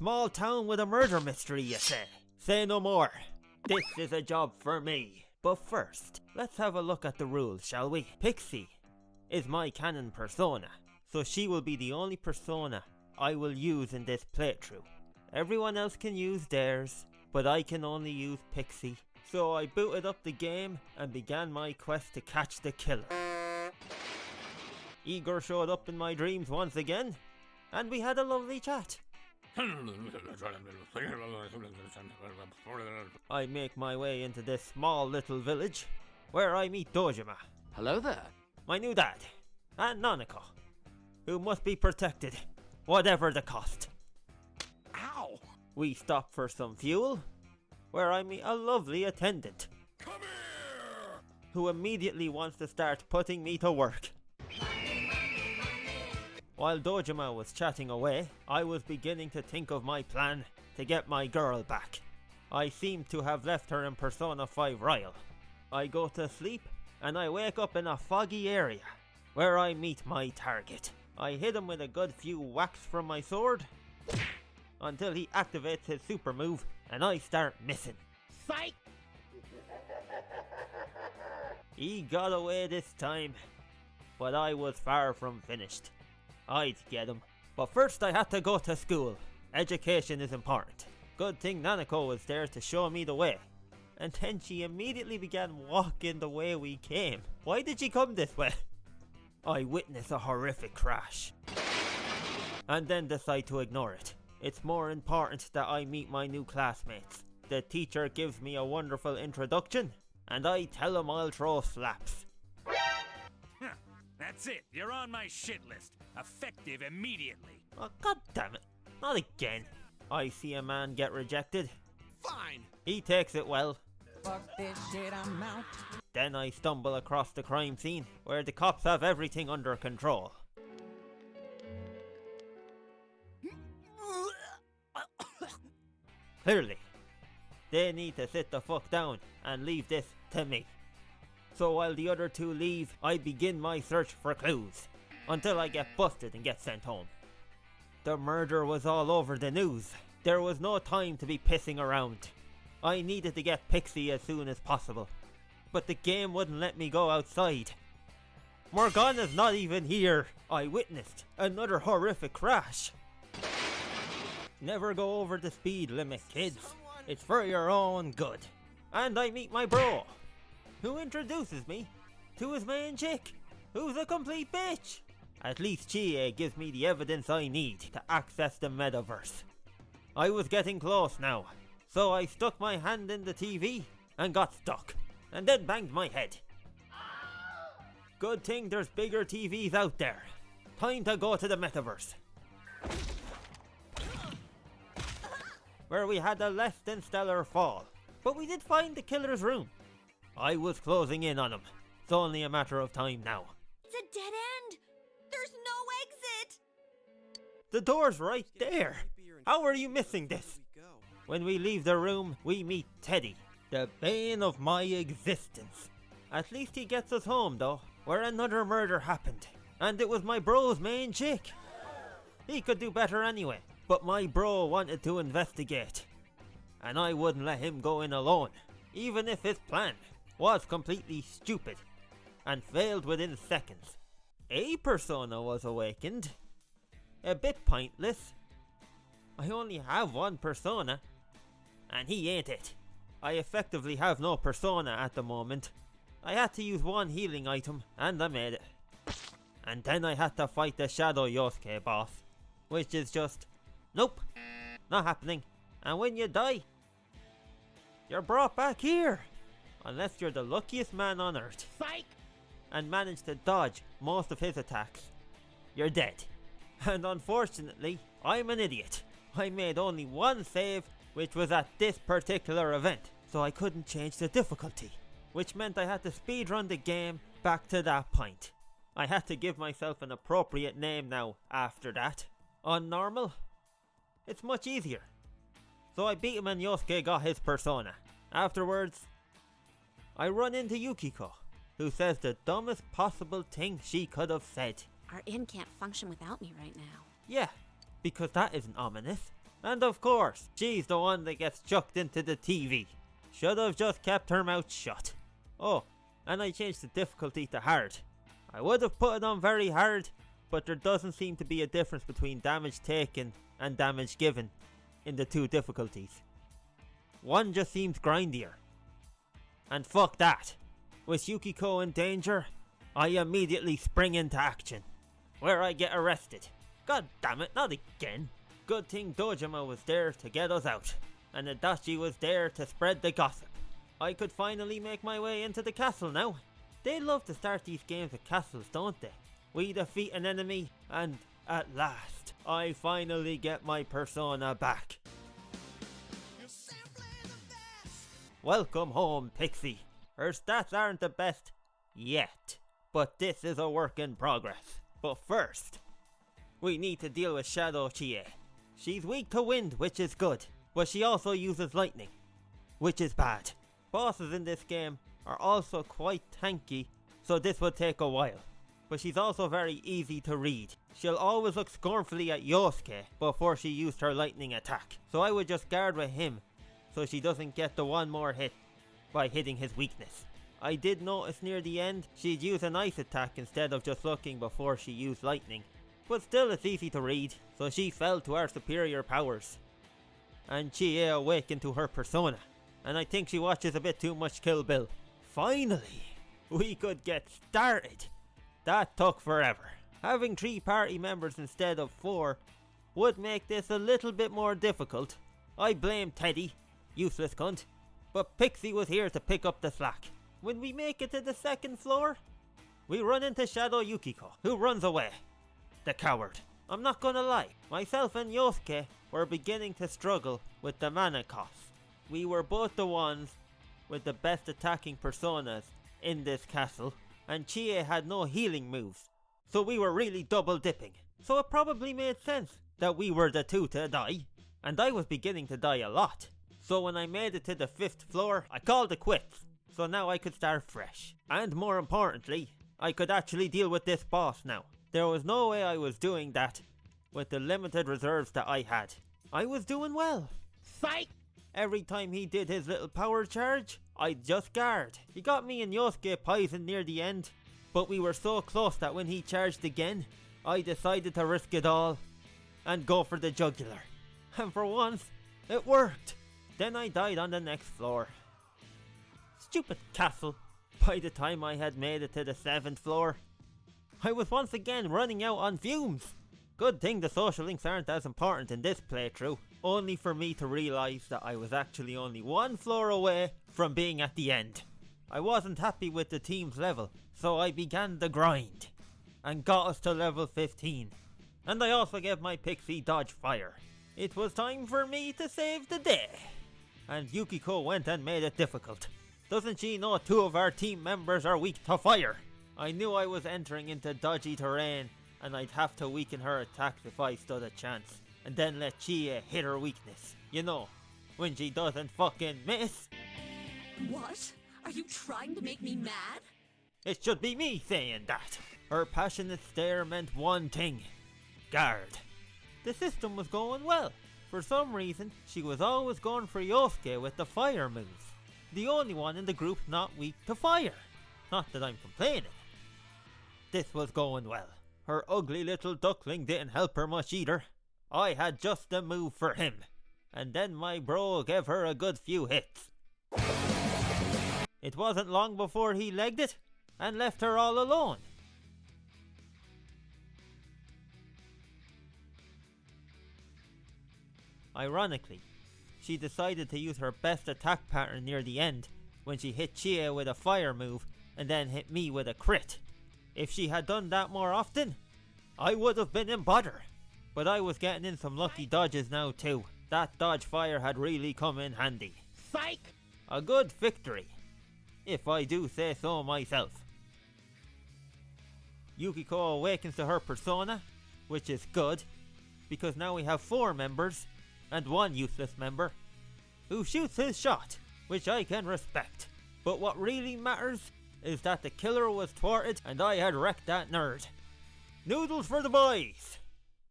small town with a murder mystery, you say? Say no more. This is a job for me. But first, let's have a look at the rules, shall we? Pixie is my canon persona, so she will be the only persona I will use in this playthrough. Everyone else can use theirs, but I can only use Pixie. So I booted up the game and began my quest to catch the killer. Igor showed up in my dreams once again, and we had a lovely chat. I make my way into this small little village, where I meet Dojima. Hello there. My new dad, and Nanako, who must be protected, whatever the cost. Ow! We stop for some fuel, where I meet a lovely attendant. Come here! Who immediately wants to start putting me to work. While Dojima was chatting away, I was beginning to think of my plan to get my girl back. I seem to have left her in Persona 5 Royal. I go to sleep, and I wake up in a foggy area, where I meet my target. I hit him with a good few whacks from my sword, until he activates his super move, and I start missing. Psych! He got away this time, but I was far from finished. I'd get him. But first I had to go to school. Education is important. Good thing Nanako was there to show me the way. And then she immediately began walking the way we came. Why did she come this way? I witness a horrific crash, and then decide to ignore it. It's more important that I meet my new classmates. The teacher gives me a wonderful introduction, and I tell him I'll throw slaps. That's it, you're on my shit list. Effective immediately. Oh, god damn it. Not again. I see a man get rejected. Fine. He takes it well. Fuck this shit, I'm out. Then I stumble across the crime scene, where the cops have everything under control. Clearly, they need to sit the fuck down and leave this to me. So while the other two leave, I begin my search for clues, until I get busted and get sent home. The murder was all over the news. There was no time to be pissing around. I needed to get Pixie as soon as possible, but the game wouldn't let me go outside. Morgana's not even here. I witnessed another horrific crash. Never go over the speed limit, kids. It's for your own good. And I meet my bro, who introduces me to his main chick, who's a complete bitch. At least Chie gives me the evidence I need to access the metaverse. I was getting close now, so I stuck my hand in the TV and got stuck, and then banged my head. Good thing there's bigger TVs out there. Time to go to the metaverse, where we had a less than stellar fall, but we did find the killer's room. I was closing in on him. It's only a matter of time now. It's a dead end! There's no exit! The door's right there. How are you missing this? When we leave the room, we meet Teddy, the bane of my existence. At least he gets us home though, where another murder happened, and it was my bro's main chick. He could do better anyway, but my bro wanted to investigate, and I wouldn't let him go in alone, even if his plan was completely stupid and failed within seconds. A persona was awakened. A bit pointless. I only have one persona, and he ain't it. I effectively have no persona at the moment. I had to use one healing item, and I made it. And then I had to fight the Shadow Yosuke boss, which is just, nope, not happening. And when you die, you're brought back here. Unless you're the luckiest man on earth. Psych! And manage to dodge most of his attacks, you're dead. And unfortunately, I'm an idiot. I made only one save, which was at this particular event, so I couldn't change the difficulty, which meant I had to speedrun the game back to that point. I had to give myself an appropriate name now after that. On normal, it's much easier. So I beat him and Yosuke got his persona. Afterwards, I run into Yukiko, who says the dumbest possible thing she could have said. Our inn can't function without me right now. Yeah, because that isn't ominous. And of course, she's the one that gets chucked into the TV. Should have just kept her mouth shut. Oh, and I changed the difficulty to hard. I would have put it on very hard, but there doesn't seem to be a difference between damage taken and damage given in the two difficulties. One just seems grindier. And fuck that. With Yukiko in danger, I immediately spring into action, where I get arrested. God damn it, not again. Good thing Dojima was there to get us out, and Adachi was there to spread the gossip. I could finally make my way into the castle now. They love to start these games with castles, don't they? We defeat an enemy, and at last, I finally get my persona back. Welcome home, Pixie. Her stats aren't the best yet, but this is a work in progress. But first, we need to deal with Shadow Chie. She's weak to wind, which is good, but she also uses lightning, which is bad. Bosses in this game are also quite tanky, so this will take a while. But she's also very easy to read. She'll always look scornfully at Yosuke before she used her lightning attack, so I would just guard with him so she doesn't get the one more hit by hitting his weakness. I did notice near the end she'd use an ice attack instead of just looking before she used lightning. But still, it's easy to read, so she fell to our superior powers. And Chie awakened to her persona, and I think she watches a bit too much Kill Bill. Finally, we could get started. That took forever. Having 3 party members instead of 4 would make this a little bit more difficult. I blame Teddy, useless cunt, but Pixie was here to pick up the slack. When we make it to the 2nd floor, we run into Shadow Yukiko, who runs away. The coward. I'm not gonna lie, myself and Yosuke were beginning to struggle with the mana cost. We were both the ones with the best attacking personas in this castle, and Chie had no healing moves, so we were really double dipping. So it probably made sense that we were the 2 to die, and I was beginning to die a lot. So when I made it to the 5th floor, I called it quits, so now I could start fresh. And more importantly, I could actually deal with this boss now. There was no way I was doing that with the limited reserves that I had. I was doing well. Psych! Every time he did his little power charge, I'd just guard. He got me and Yosuke poisoned near the end, but we were so close that when he charged again, I decided to risk it all and go for the jugular. And for once, it worked. Then I died on the next floor. Stupid castle. By the time I had made it to the 7th floor, I was once again running out on fumes. Good thing the social links aren't as important in this playthrough, only for me to realise that I was actually only 1 floor away from being at the end. I wasn't happy with the team's level, so I began the grind, and got us to level 15. And I also gave my Pixie dodge fire. It was time for me to save the day. And Yukiko went and made it difficult. Doesn't she know 2 of our team members are weak to fire? I knew I was entering into dodgy terrain, and I'd have to weaken her attacks if I stood a chance, and then let Chie hit her weakness. You know, when she doesn't fucking miss. What? Are you trying to make me mad? It should be me saying that. Her passionate stare meant one thing. Guard. The system was going well. For some reason, she was always going for Yosuke with the fire move. The only one in the group not weak to fire. Not that I'm complaining. This was going well. Her ugly little duckling didn't help her much either. I had just the move for him. And then my bro gave her a good few hits. It wasn't long before he legged it and left her all alone. Ironically, she decided to use her best attack pattern near the end when she hit Chie with a fire move and then hit me with a crit. If she had done that more often, I would have been in bother. But I was getting in some lucky dodges now too. That dodge fire had really come in handy. Psych! A good victory, if I do say so myself. Yukiko awakens to her persona, which is good, because now we have 4 members and 1 useless member who shoots his shot, which I can respect. But what really matters is that the killer was thwarted and I had wrecked that nerd. Noodles for the boys!